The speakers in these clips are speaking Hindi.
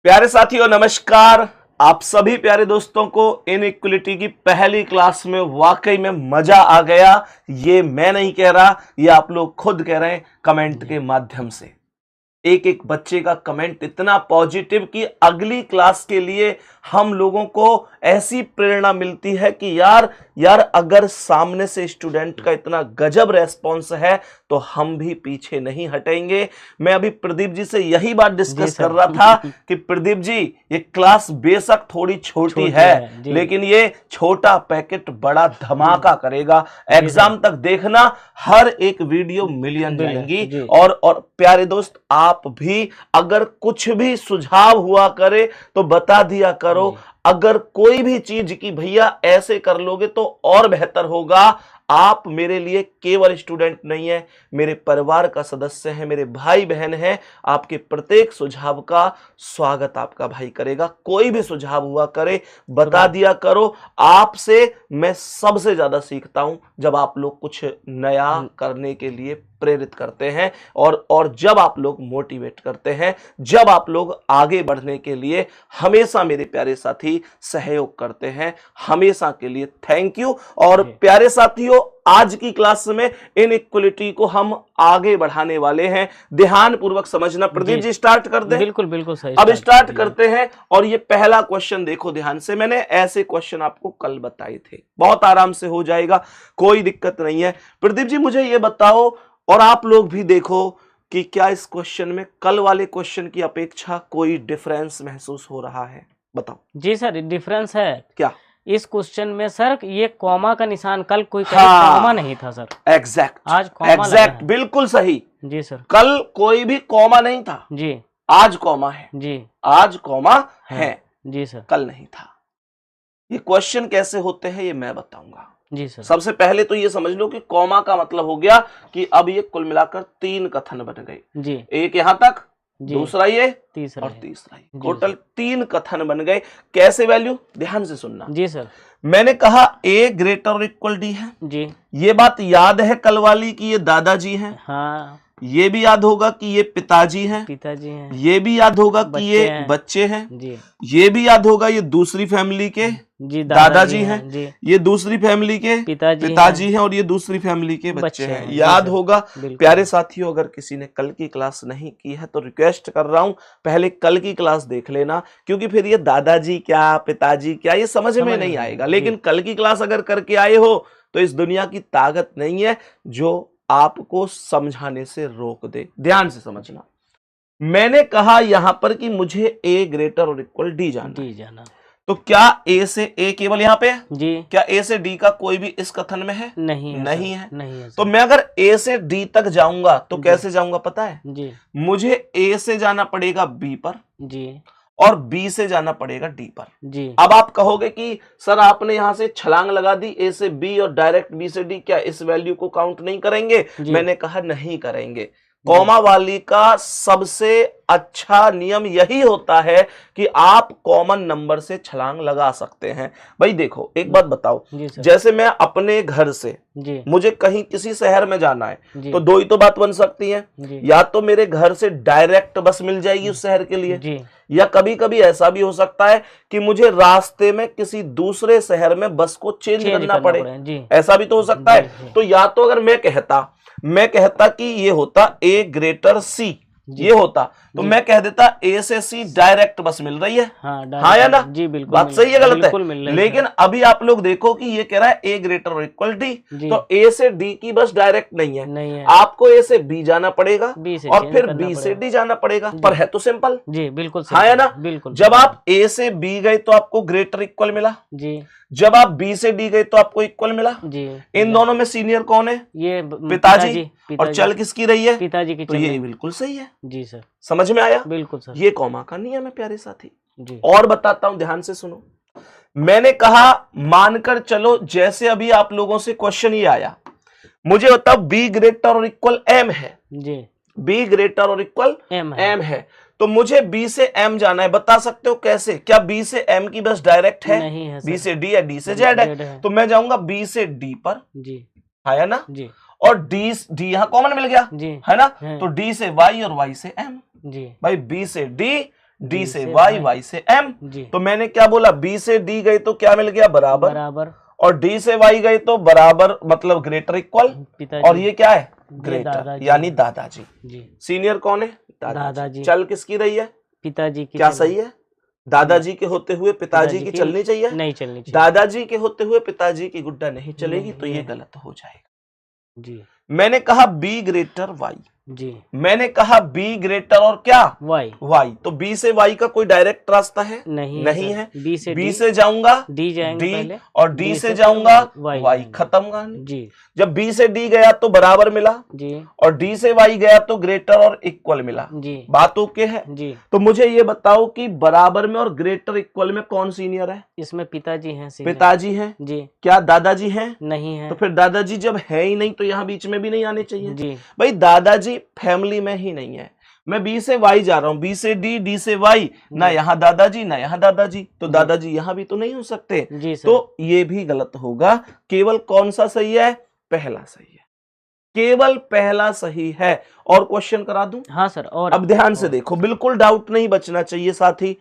प्यारे साथियों नमस्कार। आप सभी प्यारे दोस्तों को इनइक्वलिटी की पहली क्लास में वाकई में मजा आ गया। ये मैं नहीं कह रहा, ये आप लोग खुद कह रहे हैं कमेंट के माध्यम से। एक एक बच्चे का कमेंट इतना पॉजिटिव कि अगली क्लास के लिए हम लोगों को ऐसी प्रेरणा मिलती है कि यार अगर सामने से स्टूडेंट का इतना गजब रेस्पॉन्स है तो हम भी पीछे नहीं हटेंगे। मैं अभी प्रदीप जी से यही बात डिस्कस कर रहा था कि प्रदीप जी ये क्लास बेशक थोड़ी छोटी है लेकिन ये छोटा पैकेट बड़ा धमाका करेगा। एग्जाम तक देखना, हर एक वीडियो मिलियन जाएंगी। और प्यारे दोस्त आप भी अगर कुछ भी सुझाव हुआ करे तो बता दिया करो। अगर कोई भी चीज की भैया ऐसे कर लोगे तो और बेहतर होगा। आप मेरे लिए केवल स्टूडेंट नहीं है, मेरे परिवार का सदस्य है, मेरे भाई बहन है। आपके प्रत्येक सुझाव का स्वागत आपका भाई करेगा। कोई भी सुझाव हुआ करे बता दिया करो। आपसे मैं सबसे ज्यादा सीखता हूं जब आप लोग कुछ नया करने के लिए प्रेरित करते हैं और जब आप लोग मोटिवेट करते हैं, जब आप लोग आगे बढ़ने के लिए हमेशा मेरे प्यारे साथी सहयोग करते हैं। हमेशा के लिए थैंक यू। और प्यारे साथियों आज की क्लास में इनइक्वलिटी को हम आगे बढ़ाने वाले हैं। ध्यान पूर्वक समझना। प्रदीप जी स्टार्ट कर दें। बिल्कुल सही। अब स्टार्ट करते हैं और ये पहला क्वेश्चन देखो ध्यान से। मैंने ऐसे क्वेश्चन आपको कल बताए थे, बहुत आराम से हो जाएगा, कोई दिक्कत नहीं है। प्रदीप जी मुझे ये बताओ और आप लोग भी देखो कि क्या इस क्वेश्चन में कल वाले क्वेश्चन की अपेक्षा कोई डिफरेंस महसूस हो रहा है? बताओ। जी सर डिफरेंस है। क्या इस क्वेश्चन में सर ये कॉमा का निशान, कल कोई कॉमा नहीं था सर। एग्जैक्ट, आज कॉमा एग्जैक्ट, बिल्कुल सही जी सर। कल कोई भी कॉमा नहीं था जी, आज कॉमा है जी, आज कॉमा है जी सर, कल नहीं था। ये क्वेश्चन कैसे होते हैं ये मैं बताऊंगा। जी सर। सबसे पहले तो ये समझ लो कि कॉमा का मतलब हो गया कि अब ये कुल मिलाकर 3 कथन बन गए। जी, एक यहां तक, दूसरा ये, तीसरा और तीसरा ये, टोटल 3 कथन बन गए। कैसे वैल्यू? ध्यान से सुनना। जी सर। मैंने कहा a ग्रेटर और इक्वल डी है। जी, ये बात याद है कल वाली कि ये दादाजी हैं। हाँ। ये भी याद होगा कि ये पिताजी हैं। पिताजी हैं। ये भी याद होगा कि ये बच्चे हैं। जी, ये भी याद होगा ये दूसरी फैमिली के जी दादाजी हैं। जी, ये दूसरी फैमिली के पिताजी हैं और ये दूसरी फैमिली के बच्चे हैं। याद होगा। प्यारे साथियों अगर किसी ने कल की क्लास नहीं की है तो रिक्वेस्ट कर रहा हूं पहले कल की क्लास देख लेना, क्योंकि फिर ये दादाजी क्या पिताजी क्या ये समझ में नहीं आएगा। लेकिन कल की क्लास अगर करके आए हो तो इस दुनिया की ताकत नहीं है जो आपको समझाने से रोक दे। ध्यान से समझना। मैंने कहा यहां पर कि मुझे a ग्रेटर और इक्वल डी जाना। तो क्या a से a केवल यहाँ पे जी, क्या a से d का कोई भी इस कथन में है? नहीं है। तो मैं अगर a से d तक जाऊंगा तो कैसे जाऊंगा पता है? जी, मुझे a से जाना पड़ेगा b पर जी, और b से जाना पड़ेगा d पर। जी। अब आप कहोगे कि सर आपने यहां से छलांग लगा दी a से b और डायरेक्ट b से d, क्या इस वैल्यू को काउंट नहीं करेंगे? मैंने कहा नहीं करेंगे। कॉमा वाली का सबसे अच्छा नियम यही होता है कि आप कॉमन नंबर से छलांग लगा सकते हैं। भाई देखो एक बात बताओ, जैसे मैं अपने घर से मुझे कहीं किसी शहर में जाना है तो दो ही तो बात बन सकती है। या तो मेरे घर से डायरेक्ट बस मिल जाएगी उस शहर के लिए, या कभी कभी ऐसा भी हो सकता है कि मुझे रास्ते में किसी दूसरे शहर में बस को चेंज करना पड़े। ऐसा भी तो हो सकता है। तो या तो अगर मैं कहता कि ये होता a ग्रेटर c, ये होता तो मैं कह देता a से c डायरेक्ट बस मिल रही है। हाँ या ना? जी बिल्कुल। बात सही है गलत है? लेकिन अभी आप लोग देखो कि ये कह रहा है a ग्रेटर और इक्वल d, तो a से d की बस डायरेक्ट नहीं है। आपको a से b जाना पड़ेगा और फिर b से d जाना पड़ेगा। पर है तो सिंपल। जी बिल्कुल। हाँ या ना? बिल्कुल। जब आप a से b गए तो आपको ग्रेटर इक्वल मिला। जी। जब आप b से d गए तो आपको इक्वल मिला। जी। इन दोनों में सीनियर कौन है? ये पिताजी। और चल किसकी रही है? पिताजी की। तो ये बिल्कुल सही है। जी सर। समझ में आया? बिल्कुल सर। ये कॉमा का नियम है प्यारे साथी। जी। और बताता हूं, ध्यान से सुनो। मैंने कहा मानकर चलो जैसे अभी आप लोगों से क्वेश्चन ये आया, मुझे बताओ b ग्रेटर और इक्वल m है। जी। b ग्रेटर और इक्वल m है तो मुझे b से m जाना है। बता सकते हो कैसे? क्या b से m की बस डायरेक्ट है? नहीं है। b से d है, d से z है। तो मैं जाऊंगा b से d पर। जी। है ना? जी। और d यहां कॉमन मिल गया। जी। है ना? तो d से y और y से m। जी। भाई b से d, डी से वाई, वाई से एम। जी तो मैंने क्या बोला, बी से डी गए तो क्या मिल गया, बराबर, बराबर, और डी से वाई गए तो बराबर, मतलब ग्रेटर इक्वल, पिताजी, और ये क्या है, ग्रेटर, दादाजी। यानी दादाजी। जी सीनियर कौन है, दादाजी। चल किसकी रही है, पिताजी की क्या चल- सही है, दादाजी के होते हुए पिताजी पिताजी की की चलनी चाहिए, नहीं चलनी चाहिए। दादाजी के होते हुए पिताजी की गुड्डा नहीं चलेगी, तो ये नहीं। गलत हो जाएगा। जी मैंने कहा बी ग्रेटर वाई, जी मैंने कहा बी ग्रेटर और क्या, वाई, वाई, तो बी से वाई का कोई डायरेक्ट रास्ता है, नहीं नहीं है। बी से बी डी, से जाऊंगा डी जाएंगे डी, पहले, और डी D से से जाऊंगा वाई वाई, जाएंगे। खत्म कहानी। जी जब बी से डी गया तो बराबर मिला, जी और डी से वाई गया तो ग्रेटर और इक्वल मिला, जी बात ओके है। जी। तो मुझे ये बताओ कि बराबर में और ग्रेटर इक्वल में कौन सीनियर है, इसमें पिताजी हैं सीनियर। पिताजी हैं, जी क्या दादाजी हैं, नहीं है। तो फिर दादाजी जब है ही नहीं तो यहाँ बीच में भी नहीं आने चाहिए। जी भाई दादाजी फैमिली में ही नहीं है, मैं बी से वाई जा रहा हूं, बी से डी, डी से वाई, ना यहाँ दादाजी ना यहाँ दादाजी, तो दादाजी यहाँ भी तो नहीं हो सकते, जी सर। तो ये भी गलत होगा। केवल कौन सा सही है, पहला सही है, केवल पहला सही है। और क्वेश्चन करा दूं, हाँ सर। और अब ध्यान से देखो, बिल्कुल डाउट नहीं बचना चाहिए, साथी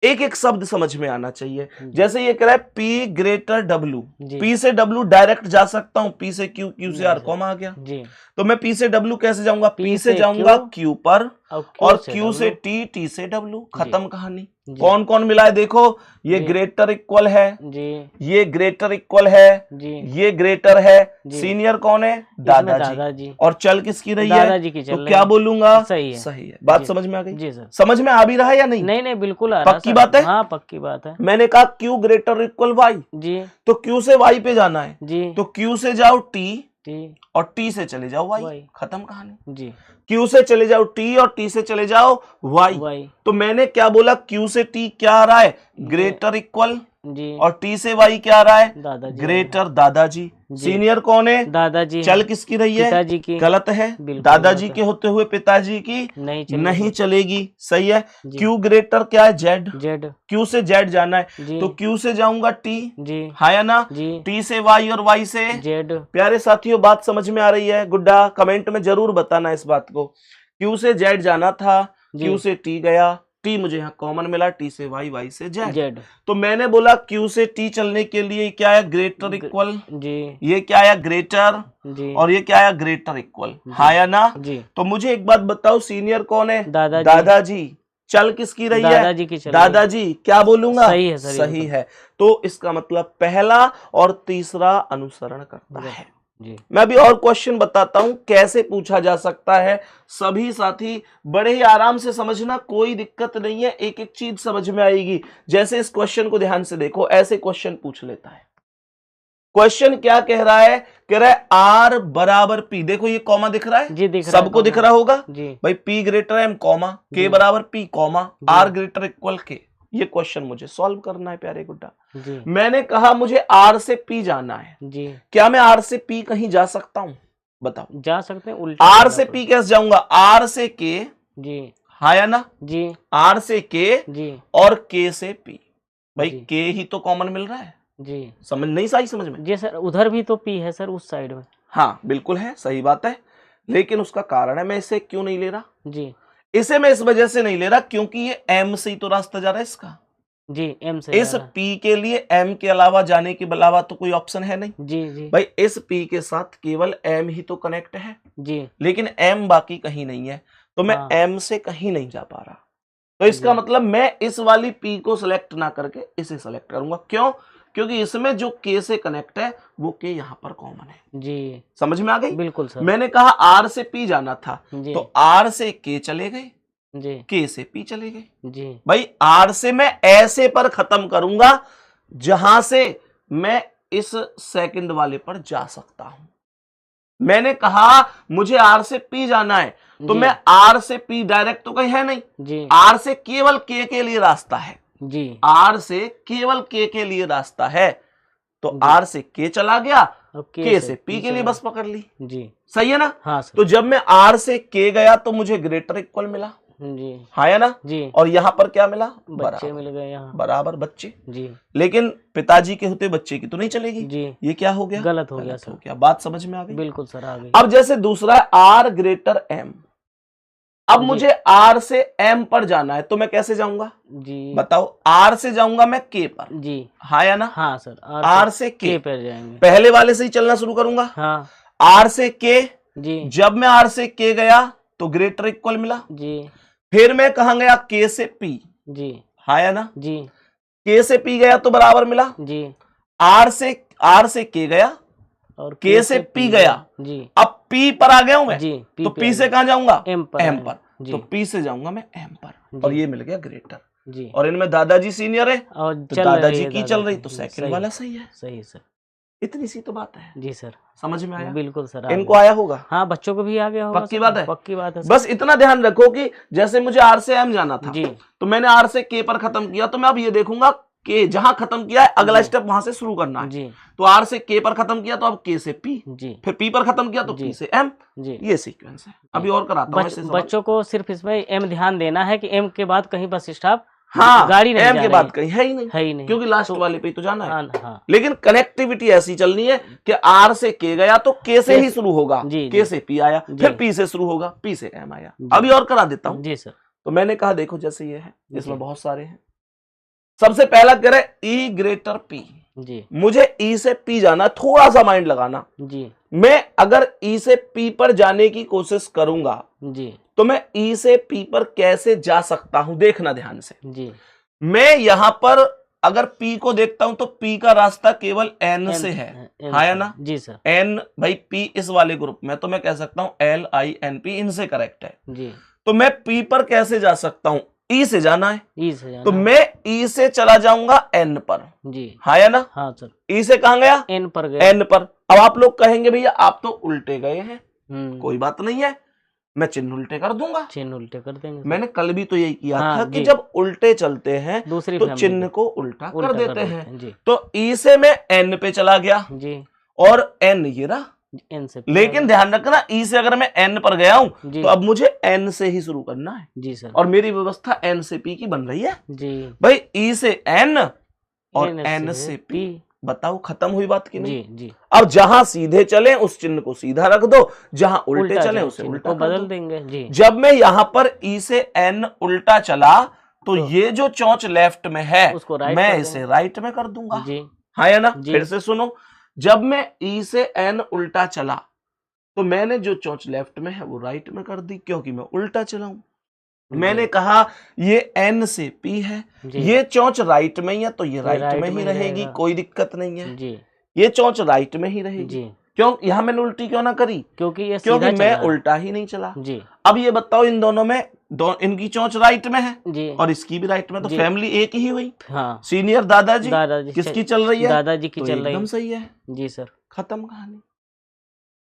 एक एक शब्द समझ में आना चाहिए। जैसे ये कह रहा है P greater W, G P से डब्ल्यू डायरेक्ट जा सकता हूं, पी से क्यू, क्यू से आर, कॉमा आ गया, जी, तो मैं पी से डब्ल्यू कैसे जाऊंगा, P पी से से जाऊंगा Q, क्यू पर, Q और से क्यू से W, टी, टी से डब्ल्यू, खत्म कहानी। जी। कौन कौन मिला है देखो, ये जी। ग्रेटर इक्वल है, जी ये ग्रेटर इक्वल है, जी। ये ग्रेटर है, जी। सीनियर कौन है, इसमें दादाजी, दादाजी, और चल किसकी रही है, दादाजी की चल तो रही क्या है। बोलूंगा, सही है। सही है। बात जी। समझ में आ गई, जी सर। समझ में आ भी रहा है या नहीं, नहीं नहीं बिल्कुल आ रहा पक्की सर। बात है? हाँ पक्की बात है। मैंने कहा क्यू ग्रेटर इक्वल वाई, जी तो क्यू से वाई पे जाना है, जी तो क्यू से जाओ टी, टी और टी से चले जाओ वाई, वाई। खत्म कहानी। जी क्यू से चले जाओ टी, और टी से चले जाओ वाई, वाई तो मैंने क्या बोला, क्यू से टी क्या आ रहा है, ग्रेटर इक्वल, जी, और टी से वाई क्या आ रहा है, दादाजी, ग्रेटर दादाजी। जी। सीनियर कौन है, दादाजी चल हैं। किसकी रही है, पिताजी की गलत है, बिल्कुल दादाजी गलत के होते हुए पिताजी की नहीं चलेगी। नहीं चलेगी, सही है। जी। क्यू ग्रेटर क्या है, जेड, जेड, क्यू से जेड जाना है, जी तो क्यू से जाऊंगा टी, जी हाँ या ना, जी, टी से वाई, और वाई से जेड, प्यारे साथियों, बात समझ में आ रही है, गुड्डा कमेंट में जरूर बताना इस बात को। क्यू से जेड जाना था, जी। क्यू से टी गया, टी मुझे यहाँ कॉमन मिला, टी से वाई, वाई से जेड, जेड, तो मैंने बोला क्यू से टी चलने के लिए क्या है, ग्रेटर इक्वल, जी ये क्या है, ग्रेटर, जी, और ये क्या है, ग्रेटर इक्वल, हाँ या ना। जी, तो मुझे एक बात बताओ, सीनियर कौन है, दादाजी, दादाजी, चल किसकी रही है, दादाजी की चल रही है। दादाजी, क्या बोलूंगा, सही है सर, सही है। तो इसका मतलब पहला और तीसरा अनुसरण करता है। जी मैं अभी और क्वेश्चन बताता हूं कैसे पूछा जा सकता है, सभी साथी बड़े ही आराम से समझना, कोई दिक्कत नहीं है, एक एक चीज समझ में आएगी। जैसे इस क्वेश्चन को ध्यान से देखो, ऐसे क्वेश्चन पूछ लेता है। क्वेश्चन क्या कह रहा है, कह रहा है आर बराबर पी, देखो ये कॉमा दिख रहा है, जी दिख रहा है, सबको दिख रहा होगा जी भाई, P greater M comma, K G. बराबर P comma, G. R greater equal K. ये क्वेश्चन मुझे सॉल्व करना है प्यारे गुड्डा। जी मैंने कहा मुझे आर से पी जाना है, जी, क्या मैं आर से पी कहीं जा सकता हूं, बताओ। जा सकते हैं उल्टा आर करना से पड़ेगा। पी कैसे जाऊंगा, आर से के, जी हाँ या ना, जी आर से के जी और के से पी, भाई जी। के ही तो कॉमन मिल रहा है, जी समझ नहीं सही समझ में, जी सर, उधर भी तो पी है सर, उस साइड में। हाँ बिल्कुल है, सही बात है, लेकिन उसका कारण है मैं इसे क्यों नहीं ले रहा, जी इसे मैं इस वजह से नहीं ले रहा क्योंकि ये एम से ही तो रास्ता जा रहा है इसका, जी एम से इस जा रहा है। पी के लिए एम के अलावा जाने के अलावा तो कोई ऑप्शन है नहीं जी जी भाई, इस पी के साथ केवल एम ही तो कनेक्ट है, जी लेकिन एम बाकी कहीं नहीं है, तो मैं हाँ। एम से कहीं नहीं जा पा रहा, तो इसका जी। मतलब मैं इस वाली पी को सिलेक्ट ना करके इसे सिलेक्ट करूंगा, क्यों, क्योंकि इसमें जो के से कनेक्ट है वो के यहाँ पर कॉमन है, जी समझ में आ गई। बिल्कुल सर। मैंने कहा आर से पी जाना था, जी तो आर से के चले गए, जी के से पी चले गए, जी भाई आर से मैं ऐसे पर खत्म करूंगा जहां से मैं इस सेकंड वाले पर जा सकता हूं। मैंने कहा मुझे आर से पी जाना है, तो जी। मैं आर से पी डायरेक्ट तो कहीं है नहीं, जी आर से केवल के लिए रास्ता है, जी आर से केवल के लिए रास्ता है, तो जी। आर से के चला गया, अब के से पी के लिए चला। बस पकड़ ली, जी सही है ना। हाँ सर। तो जब मैं आर से के गया तो मुझे ग्रेटर इक्वल मिला, जी हाँ या ना, जी और यहां पर क्या मिला, बच्चे बराबर, मिल गए यहाँ। बराबर बच्चे, जी लेकिन पिताजी के होते बच्चे की तो नहीं चलेगी, जी ये क्या हो गया, गलत हो गया सर। बात समझ में आ गई। बिल्कुल सर आ गई। अब जैसे दूसरा है आर ग्रेटर एम, अब मुझे आर से एम पर जाना है, तो मैं कैसे जाऊंगा जी बताओ? आर से जाऊंगा मैं के पर, जी हाँ या ना? हाँ सर, आर से के पर जाएंगे। पहले वाले से ही चलना शुरू करूंगा। हाँ आर से के, जी जब मैं आर से के गया तो ग्रेटर इक्वल मिला। जी फिर मैं कहां गया? के से पी, जी हाँ या ना? जी के से पी गया तो बराबर मिला। जी आर से के गया और के से पी गया। जी अब पी पर आ गया हूं मैं, जी तो पी से कहां जाऊंगा? एम पर एम आएंगे। पर। जी तो पी से जाऊंगा मैं एम पर, जी। और ये मिल गया ग्रेटर। जी और इनमें दादाजी सीनियर है, और तो चल रही दादाजी है की चल रही, दादाजी। तो जी, सेकंड सही वाला सही है। सही सर। इतनी सी तो बात है, जी सर, समझ में आया? बिल्कुल सर, आ इनको गया। आया होगा, हाँ, बच्चों को भी आ गया होगा पक्की सर, बात है। पक्की बात है सर। बस इतना ध्यान रखो कि जैसे मुझे आर से एम जाना था, जी तो मैंने आर से के पर खत्म किया, तो मैं अब ये देखूंगा कि जहां खत्म किया है अगला जी। स्टेप वहां से शुरू करना है। जी तो आर से के पर खत्म किया, तो अब के से पी, जी फिर पी पर खत्म किया तो जी। पी से एम, जी ये सीक्वेंस है। अभी और कराता हूं ऐसे सवाल। बच्चों को सिर्फ इसमें एम ध्यान देना है कि एम के बाद कहीं बस स्टॉप हाँ, गाड़ी नहीं एम जा के रही बाद कहीं है ही नहीं, है ही नहीं, क्योंकि लास्ट वाले पे ही तो जाना है। हाँ हाँ लेकिन कनेक्टिविटी ऐसी चलनी है कि आर से के गया तो के से ही शुरू होगा, जी, के जी। से पी आया, जी। फिर पी से शुरू होगा, पी से एम आया। जी। अभी और करा देता हूं। जी सर। तो मैंने कहा देखो जैसे ये है, इसमें जी। बहुत सारे हैं। सबसे पहला कह रहे ई ग्रेटर पी, जी मुझे ई से पी जाना, थोड़ा सा माइंड लगाना। जी मैं अगर ई से पी पर जाने की कोशिश करूंगा जी तो मैं ई से पी पर कैसे जा सकता हूं, देखना ध्यान से। जी मैं यहां पर अगर पी को देखता हूं तो पी का रास्ता केवल एन से है, हाँ या ना? जी सर। एन भाई पी इस वाले ग्रुप में, तो मैं कह सकता हूं एल आई एन पी, इनसे करेक्ट है। जी तो मैं पी पर कैसे जा सकता हूं? ई से जाना है, ई से जाना तो है। मैं ई से चला जाऊंगा एन पर, जी हाँ या ना? हाँ सर, ई से कहां गया? एन पर गए। एन पर। अब आप लोग कहेंगे भैया आप तो उल्टे गए हैं, कोई बात नहीं है, मैं चिन्ह उल्टे कर दूंगा। चिन्ह उल्टे कर देंगे सर। मैंने कल भी तो यही किया हाँ, था कि जी। जब उल्टे चलते हैं दूसरी तो फैमिली चिन्ह को को उल्टा कर देते हैं। जी तो ई से मैं एन पे चला गया, जी और एन ये रहा। एन से लेकिन ध्यान रखना, ई से अगर मैं एन पर गया हूं जी तो अब मुझे एन से ही शुरू करना है, जी सर। और मेरी व्यवस्था एन से पी की बन रही है। जी भाई ई से एन और एन एन से से पी। पी, बताओ खत्म हुई बात की नहीं? जी जी अब जहां सीधे चले उस चिन्ह को सीधा रख दो, जहां उल्टे चले जाए, उसे चिन्ह उल्टा को कर बदल दो। देंगे। जी जब मैं यहां पर ई से एन उल्टा चला तो ये जो चौच लेफ्ट में है उसको राइट मैं कर इसे राइट में कर दूंगा, जी हाँ या ना? जी। फिर से सुनो, जब मैं ई से एन उल्टा चला तो मैंने जो चौच लेफ्ट में है वो राइट में कर दी, क्योंकि मैं उल्टा चला हूं। मैंने कहा ये एन से पी है, जी ये चौच राइट में ही है तो ये राइट राइट में में ही ही रहेगी, रहेगा। कोई दिक्कत नहीं है। जी ये चौच राइट में ही रहेगी। जी क्यों यहां मैंने उल्टी क्यों ना करी? क्योंकि ये क्योंकि सीधा चल मैं रहा है। उल्टा ही नहीं चला। जी अब ये बताओ इन दोनों में इनकी चोंच राइट में है जी और इसकी भी राइट में, तो जी। फैमिली एक ही हुई। हाँ, सीनियर दादाजी दादाजी किसकी चल रही है? दादाजी की तो चल रही एकदम है। सही है, जी सर, खत्म कहानी।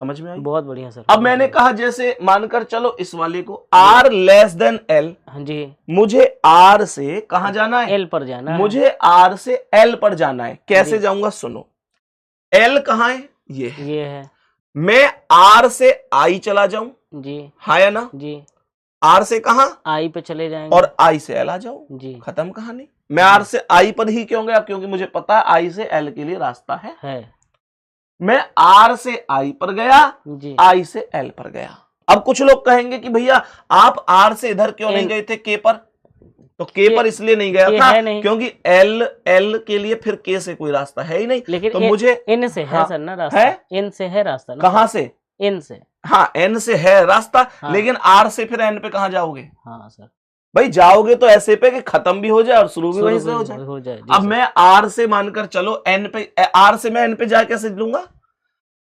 समझ में आई? बहुत बढ़िया सर। अब मैंने कहा जैसे मानकर चलो इस वाले को R लेस देन L, हाँ जी, मुझे R से कहा जाना है? एल पर जाना है। मुझे R से L पर जाना है। कैसे जी। जाऊंगा सुनो, L कहाँ है? ये है। ये है। मैं R से I चला जाऊं, जी हाँ या ना? जी, R से कहा आई पे चले जाएंगे। और I से L आ जाऊं, जी खत्म कहानी। मैं R से I पर ही क्यों गया? क्योंकि मुझे पता है I से L के लिए रास्ता है। मैं R से I पर गया, जी I से L पर गया। अब कुछ लोग कहेंगे कि भैया आप R से इधर क्यों नहीं गए थे K पर? तो K पर इसलिए नहीं गया था नहीं। क्योंकि L के लिए फिर K से कोई रास्ता है ही नहीं। लेकिन तो मुझे N से है हाँ, सर ना रास्ता? है? N से है रास्ता ना? कहां से? N से। हाँ, N से है रास्ता। हाँ। लेकिन R से फिर N पे कहां जाओगे? हाँ सर, भाई जाओगे तो ऐसे पे कि खत्म भी हो जाए और शुरू भी वहीं से हो जाए। जी अब सर। मैं R से मानकर चलो N पे, R से मैं N पे जाके कैसे लूंगा?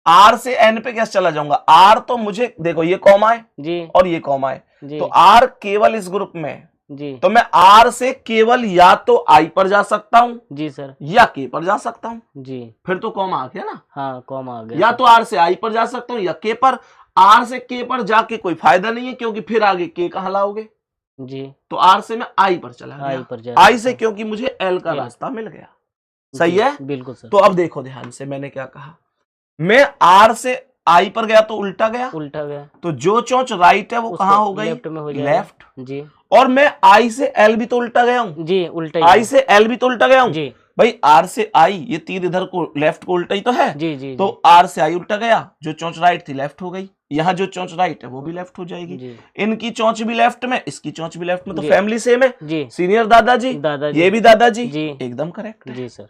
R से N पे कैसे चला जाऊंगा? R तो मुझे देखो ये कॉमा है जी और ये कॉमा है, जी तो R केवल इस ग्रुप में है। जी तो मैं R से केवल या तो I पर जा सकता हूं जी सर, या K पर जा सकता हूं। जी फिर तो कॉमा आ गया ना। हाँ, कॉमा आ गया। या तो R से I पर जा सकता हूं या K पर। R से K पर जाके कोई फायदा नहीं है क्योंकि फिर आगे K कहां लाओगे? जी, तो R से मैं I पर चला आई गया। पर जा I से क्योंकि मुझे L का रास्ता मिल गया। सही है? बिल्कुल सर। तो अब देखो ध्यान से, मैंने क्या कहा, मैं R से I पर गया तो उल्टा गया, उल्टा गया, तो जो चोंच राइट है वो कहां हो गई? लेफ्ट में हो जाएगा। लेफ्ट। जी और मैं I से L भी तो उल्टा गया हूं, जी, उल्टा ही I है। से L भी तो उल्टा गया हूं। जी भाई R से I, ये तीर इधर को लेफ्ट को उल्टा ही तो है। जी जी तो R से I उल्टा गया, जो चोंच राइट थी लेफ्ट हो गई, यहाँ जो चोंच राइट है वो भी लेफ्ट हो जाएगी, जी इनकी चोंच भी लेफ्ट में, इसकी चोंच भी लेफ्ट में, तो जी। फैमिली सेम है। जी सीनियर दादाजी, दादाजी ये भी दादाजी, जी एकदम करेक्ट है। जी सर,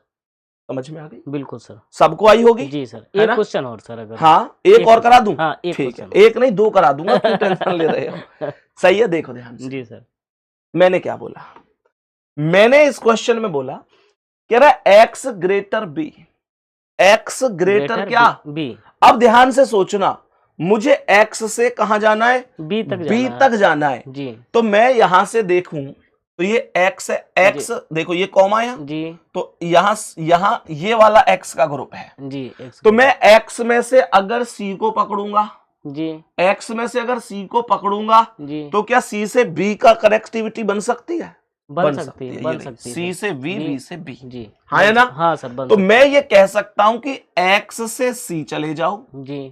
समझ में आ गई, बिल्कुल सर। सबको आई होगी। जी सर, है एक ना? क्वेश्चन और सर, अगर हाँ, एक और करा दूं? हाँ, एक ठीक है, क्वेश्चन एक नहीं 2 करा दूंगा, क्यों टेंशन ले रहे हो। सही है, देखो ध्यान से। जी सर। मैंने क्या बोला, मैंने इस क्वेश्चन में बोला, कह रहा है X greater B, X greater क्या बी, अब ध्यान से सोचना, मुझे एक्स से कहां जाना है, बी तक बी जाना तक जाना है। है। जी तो मैं यहां से देखूं तो ये एक्स है, एक्स देखो ये कॉमा है, जी तो यहां ये वाला एक्स का ग्रुप है। जी, एक्स तो मैं एक्स में से अगर सी को पकड़ूंगा, जी एक्स में से अगर सी को पकड़ूंगा, जी, तो क्या सी से बी का कनेक्टिविटी बन सकती है? बन सकती है, ये बन नहीं, सकती है सी सर। से बी, जी बी से बी, जी, हाँ है ना? हाँ सर, बन तो सकती मैं ये कह सकता हूं कि एक्स से सी चले जाओ। है। जी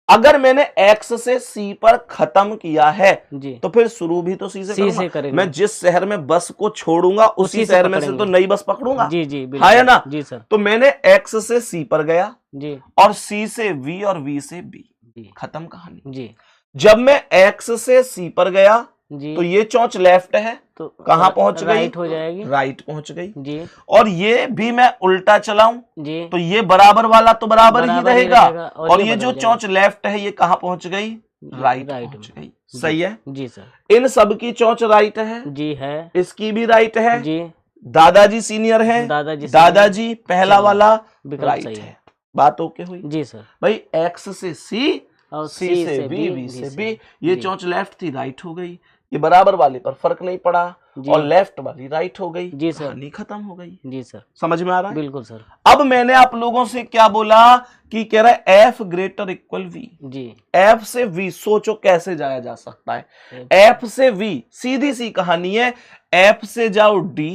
अगर मैंने एक्स से सी पर खत्म किया है, जी, तो फिर शुरू भी तो सी से सी करूंगा। से करेंगे। मैं जिस शहर में बस को छोड़ूंगा उसी उसी से शहर में से तो पकड़ेंगे। नई बस पकड़ूंगा। जी जी, हाँ है बिल्कुल। ना? जी सर। तो मैंने एक्स से सी पर गया जी और सी से वी और वी से बी, जी खत्म कहानी। जी जब मैं एक्स से सी पर गया जी, तो ये चोंच लेफ्ट है, तो कहां पहुंच गई? राइट हो जाएगी। राइट पहुंच गई। जी और ये भी मैं उल्टा चलाऊं जी, तो ये बराबर वाला तो बराबर ही बराबर ही रहेगा, रहेगा, और ये बदल जो जाएगा। चोंच लेफ्ट है ये कहां पहुंच गई? राइट राइट पहुंच में। गई। सही है, जी सर। इन सब की चोंच राइट है, जी है। इसकी भी राइट है। जी, दादाजी सीनियर है, दादाजी दादाजी पहला चलो, वाला विकल्प राइट सही है। बात ओके हुई जी सर। भाई? एक्स से सी, और सी से बी, बी से बी, ये जी। चोंच लेफ्ट थी, राइट हो गई। ये बराबर वाली पर फर्क नहीं पड़ा जी। और लेफ्ट वाली राइट हो गई। जी सर। कहानी खत्म हो गई। जी सर, समझ में आ रहा है? बिल्कुल सर। अब मैंने आप लोगों से क्या बोला कि कह रहा है F greater equal V, G F से वी, सोचो कैसे जाया जा सकता है। एफ से वी सीधी सी कहानी है, एफ से जाओ डी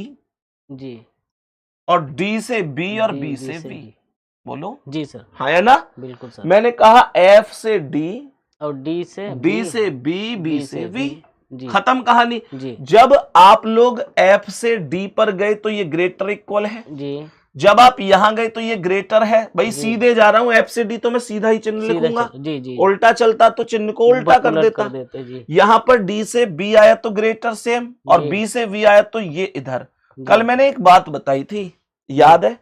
जी, और डी से बी और डी, बी डी से से वी। बी। बोलो जी सर, हाँ है ना? बिल्कुल सर। मैंने कहा एफ से डी, और डी से डी से बी, बी से वी, जी खत्म कहानी। जी जब आप लोग एफ से डी पर गए तो ये ग्रेटर इक्वल है, जी, जब आप यहां गए तो ये ग्रेटर है। भाई जी। सीधे जा रहा हूं एफ से डी तो मैं सीधा ही चिन्ह सीधा लिखूंगा, जी जी, उल्टा चलता तो चिन्ह को उल्टा कर उलट देता। देते जी। यहां पर डी से बी आया तो ग्रेटर सेम, और जी। बी से वी आया तो ये इधर। जी। कल मैंने एक बात बताई थी, याद है,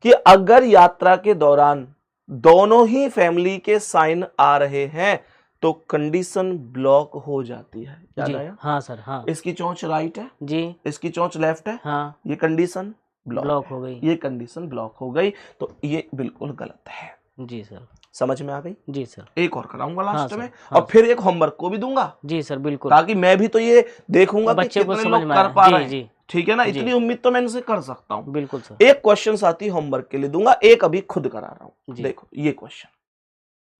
कि अगर यात्रा के दौरान दोनों ही फैमिली के साइन आ रहे हैं तो कंडीशन ब्लॉक हो जाती है। याद जी, आया? हाँ सर, हाँ इसकी चोंच राइट है, जी, इसकी चोंच लेफ्ट है, हाँ, ये कंडीशन ब्लॉक हो गई। ये कंडीशन ब्लॉक हो गई, तो ये बिल्कुल गलत है। जी सर। समझ में आ गई? जी सर। एक और कराऊंगा लास्ट हाँ में, सर, हाँ और फिर एक होमवर्क को भी दूंगा, जी सर, बिल्कुल। ताकि मैं भी तो ये देखूंगा कि बच्चे को कितने समझ लोग में कर आए। पा जी, रहे हैं। जी। ठीक है ना? जी। इतनी उम्मीद तो मैं इनसे कर सकता हूँ। बिल्कुल सर। एक क्वेश्चन साथ ही होमवर्क के लिए दूंगा, एक अभी खुद करा रहा हूँ। जी। देखो ये क्वेश्चन,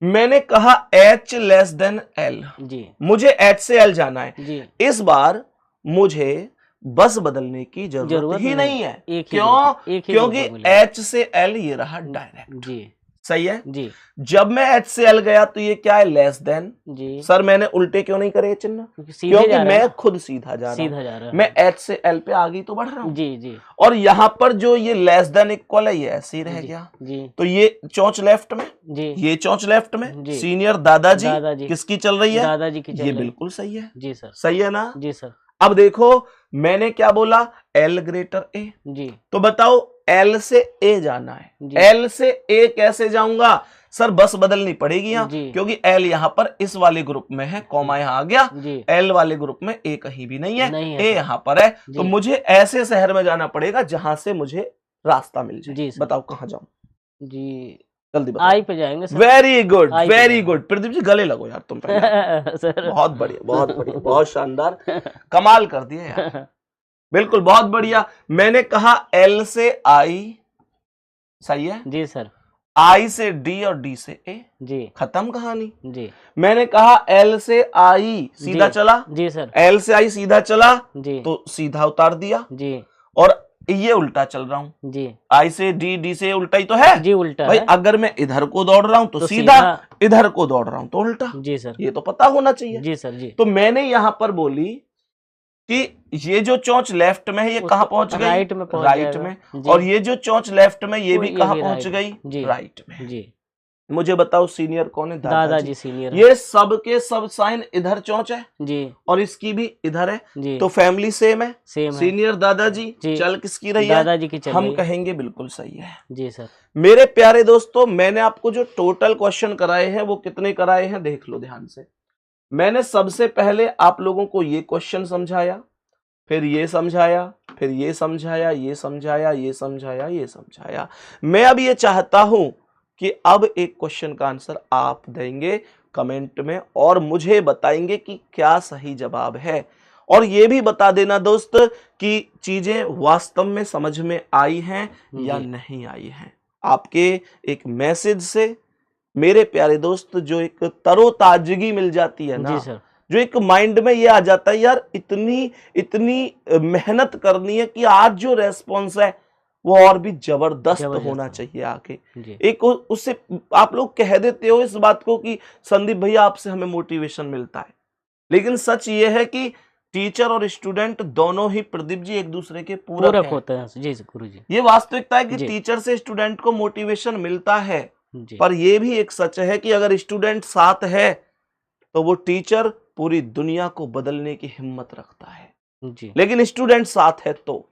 मैंने कहा h लेस देन l, जी मुझे h से l जाना है। जी, इस बार मुझे बस बदलने की जरूरत ही नहीं है। एक ही क्यों? एक ही क्योंकि ग्रुप मिलेगा। h से l ये रहा डायरेक्ट। जी सही है? जी जब मैं h से l गया तो ये क्या है? Less than. जी, सर मैंने उल्टे क्यों नहीं करे चिन्ह? क्योंकि सीधे क्योंकि जा रहा है मैं ना, खुद सीधा जा रहा सीधा हूं, जा रहा है। मैं h से l पे आगे तो बढ़ रहा हूं। जी जी और यहां पर जो ये लेस देन इक्वल है ये ऐसे ही रह जी, गया। जी तो ये चोंच लेफ्ट में, जी, ये चोंच लेफ्ट में, जी। सीनियर दादाजी दादाजी किसकी चल रही है? दादाजी की चल ये रही। बिल्कुल सही है। जी सर। सही है ना? जी सर। अब देखो मैंने क्या बोला, L ग्रेटर A, जी तो बताओ L से A जाना है। जी। L से A कैसे जाऊंगा? सर बस बदलनी पड़ेगी यहाँ, जी। क्योंकि L यहाँ पर इस वाले ग्रुप में है, कॉमा यहाँ आ गया। जी L वाले ग्रुप में A कहीं भी नहीं है, नहीं है A सर। यहाँ पर है। तो जी। मुझे ऐसे शहर में जाना पड़ेगा जहां से मुझे रास्ता मिल जी जाए। सर। बताओ कहां जाऊं? जी, जल्दी बताओ। आई पे जाएंगे सर। वेरी गुड, आई पे वेरी जाना। गुड। प्रदीप जी गले लगो यार तुम पहले। सर बहुत बढ़िया, बहुत बढ़िया, बहुत शानदार, कमाल कर दिए यार, बिल्कुल बहुत बढ़िया। मैंने कहा L से I, सही है? जी सर। I से D और D से A, जी खत्म कहानी। जी मैंने कहा L से I सीधा जी। चला, जी सर। L से I सीधा चला जी तो सीधा उतार दिया, जी और ये उल्टा चल रहा हूं, जी I से D, D से उल्टा ही तो है। जी, उल्टा भाई है। अगर मैं इधर को दौड़ रहा हूं तो सीधा, इधर को दौड़ रहा हूं तो उल्टा। जी सर। ये तो पता होना चाहिए। जी सर। जी, तो मैंने यहां पर बोली कि ये जो चोंच लेफ्ट में है ये कहां पहुंच गई? राइट में पहुंच राइट जाएगा। में। जी। और ये जो चोंच लेफ्ट में ये वो भी ये कहां भी पहुंच राइट गई? में। जी। राइट में। जी मुझे बताओ सीनियर कौन है? दादाजी सीनियर है। ये सब के सब साइन इधर चौंच है जी और इसकी भी इधर है, जी, तो फैमिली सेम है। सेम है सीनियर दादाजी, जी। चल किसकी रही है? दादाजी की चल हम रही है। कहेंगे बिल्कुल सही है। जी सर। मेरे प्यारे दोस्तों, मैंने आपको जो टोटल क्वेश्चन कराए हैं वो कितने कराए हैं देख लो ध्यान से। मैंने सबसे पहले आप लोगों को ये क्वेश्चन समझाया, फिर ये समझाया, फिर ये समझाया, ये समझाया, ये समझाया, ये समझाया। मैं अब ये चाहता हूं कि अब एक क्वेश्चन का आंसर आप देंगे कमेंट में और मुझे बताएंगे कि क्या सही जवाब है। और ये भी बता देना दोस्त कि चीजें वास्तव में समझ में आई हैं या जी। नहीं आई हैं। आपके एक मैसेज से मेरे प्यारे दोस्त जो एक तरोताजगी मिल जाती है जी ना, सर। जो एक माइंड में ये आ जाता है यार इतनी इतनी मेहनत करनी है कि आज जो रेस्पॉन्स है वो और भी जबरदस्त होना चाहिए आगे। जी एक उससे आप लोग कह देते हो इस बात को कि संदीप भैया आपसे हमें मोटिवेशन मिलता है, लेकिन सच ये है कि टीचर और स्टूडेंट दोनों ही प्रदीप जी एक दूसरे के पूरक पूरक हैं। होते हैं जी गुरु जी। ये वास्तविकता है कि जी। टीचर से स्टूडेंट को मोटिवेशन मिलता है, जी पर यह भी एक सच है कि अगर स्टूडेंट साथ है तो वो टीचर पूरी दुनिया को बदलने की हिम्मत रखता है। जी लेकिन स्टूडेंट साथ है तो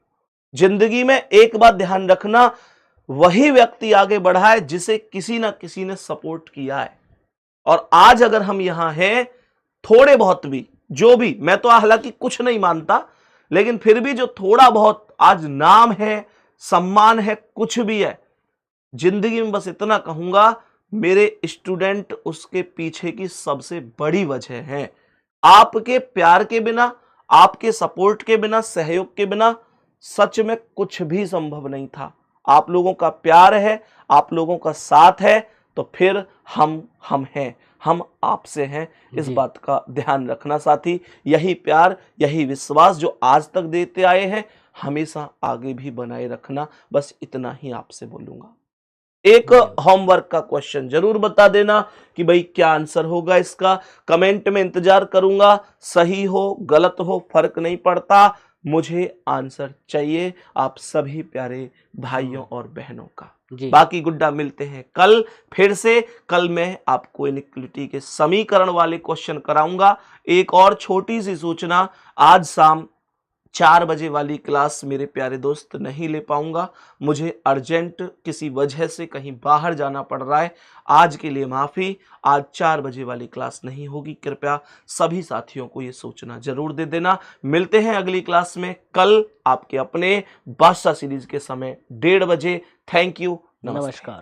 जिंदगी में एक बात ध्यान रखना, वही व्यक्ति आगे बढ़ा है जिसे किसी ना किसी ने सपोर्ट किया है। और आज अगर हम यहां हैं, थोड़े बहुत भी जो भी, मैं तो हालांकि कुछ नहीं मानता, लेकिन फिर भी जो थोड़ा बहुत आज नाम है, सम्मान है, कुछ भी है, जिंदगी में बस इतना कहूंगा, मेरे स्टूडेंट उसके पीछे की सबसे बड़ी वजह है। आपके प्यार के बिना, आपके सपोर्ट के बिना, सहयोग के बिना सच में कुछ भी संभव नहीं था। आप लोगों का प्यार है, आप लोगों का साथ है, तो फिर हम हैं, हम आपसे हैं। इस जी। बात का ध्यान रखना साथी। यही प्यार, यही विश्वास जो आज तक देते आए हैं, हमेशा आगे भी बनाए रखना। बस इतना ही आपसे बोलूंगा। एक होमवर्क का क्वेश्चन जरूर बता देना कि भाई क्या आंसर होगा इसका। कमेंट में इंतजार करूंगा। सही हो गलत हो फर्क नहीं पड़ता, मुझे आंसर चाहिए आप सभी प्यारे भाइयों और बहनों का। जी बाकी गुड्डा मिलते हैं कल फिर से। कल मैं आपको इनइक्वालिटी के समीकरण वाले क्वेश्चन कराऊंगा। एक और छोटी सी सूचना, आज शाम 4 बजे वाली क्लास मेरे प्यारे दोस्त नहीं ले पाऊंगा, मुझे अर्जेंट किसी वजह से कहीं बाहर जाना पड़ रहा है। आज के लिए माफी, आज 4 बजे वाली क्लास नहीं होगी। कृपया सभी साथियों को ये सूचना जरूर दे देना। मिलते हैं अगली क्लास में कल आपके अपने बादशाह सीरीज के समय 1:30 बजे। थैंक यू, नमस्कार।